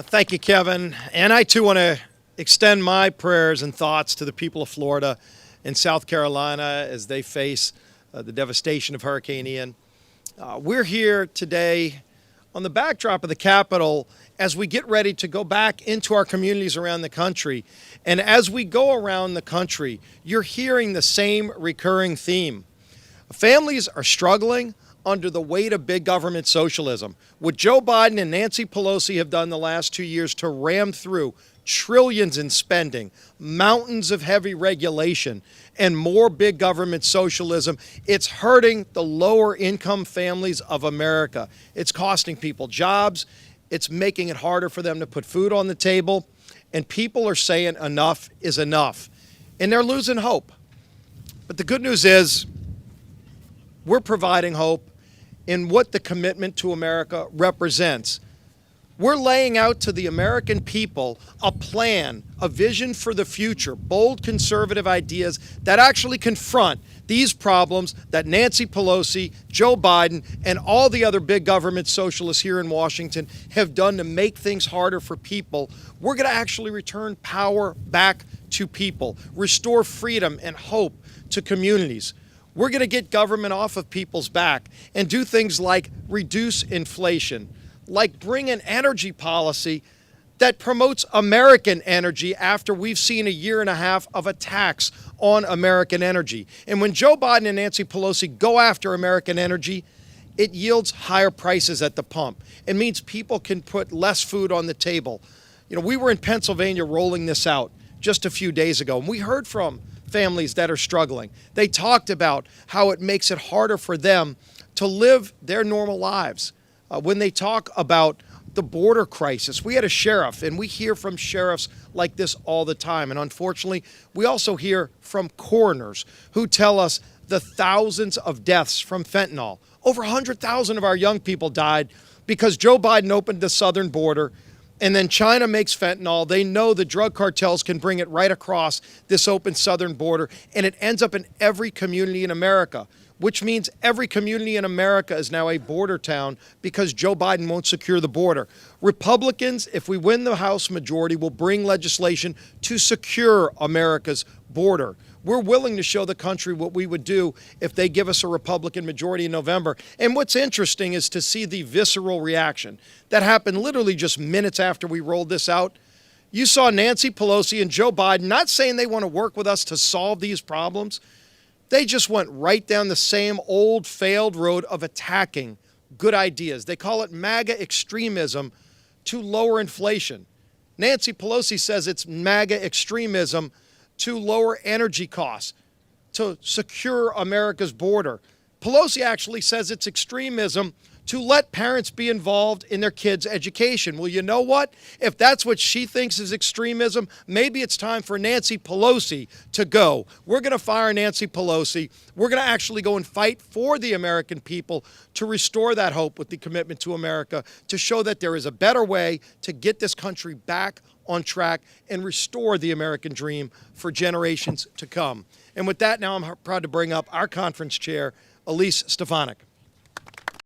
Thank you, Kevin. And I, too, want to extend my prayers and thoughts to the people of Florida and South Carolina as they face the devastation of Hurricane Ian. We're here today on the backdrop of the Capitol as we get ready to go back into our communities around the country. And as we go around the country, you're hearing the same recurring theme. Families are struggling under the weight of big government socialism. What Joe Biden and Nancy Pelosi have done the last 2 years to ram through trillions in spending, mountains of heavy regulation, and more big government socialism, it's hurting the lower income families of America. It's costing people jobs. It's making it harder for them to put food on the table. And people are saying enough is enough. And they're losing hope. But the good news is we're providing hope in what the commitment to America represents. We're laying out to the American people a plan, a vision for the future, bold conservative ideas that actually confront these problems that Nancy Pelosi, Joe Biden, and all the other big government socialists here in Washington have done to make things harder for people. We're going to actually return power back to people, restore freedom and hope to communities. We're going to get government off of people's back and do things like reduce inflation, like bring an energy policy that promotes American energy after we've seen a year and a half of attacks on American energy. And when Joe Biden and Nancy Pelosi go after American energy, it yields higher prices at the pump. It means people can put less food on the table. You know, we were in Pennsylvania rolling this out just a few days ago, and we heard from families that are struggling. They talked about how it makes it harder for them to live their normal lives. When they talk about the border crisis, we had a sheriff, and we hear from sheriffs like this all the time. And unfortunately, we also hear from coroners who tell us the thousands of deaths from fentanyl. Over 100,000 of our young people died because Joe Biden opened the southern border. And then China makes fentanyl. They know the drug cartels can bring it right across this open southern border, and it ends up in every community in America, which means every community in America is now a border town because Joe Biden won't secure the border. Republicans, if we win the House majority, will bring legislation to secure America's border. We're willing to show the country what we would do if they give us a Republican majority in November. And what's interesting is to see the visceral reaction that happened literally just minutes after we rolled this out. You saw Nancy Pelosi and Joe Biden not saying they want to work with us to solve these problems. They just went right down the same old failed road of attacking good ideas. They call it MAGA extremism to lower inflation. Nancy Pelosi says it's MAGA extremism to lower energy costs, to secure America's border. Pelosi actually says it's extremism to let parents be involved in their kids' education. Well, you know what? If that's what she thinks is extremism, maybe it's time for Nancy Pelosi to go. We're going to fire Nancy Pelosi. We're going to actually go and fight for the American people to restore that hope with the commitment to America, to show that there is a better way to get this country back on track and restore the American dream for generations to come. And with that, now I'm proud to bring up our conference chair, Elise Stefanik.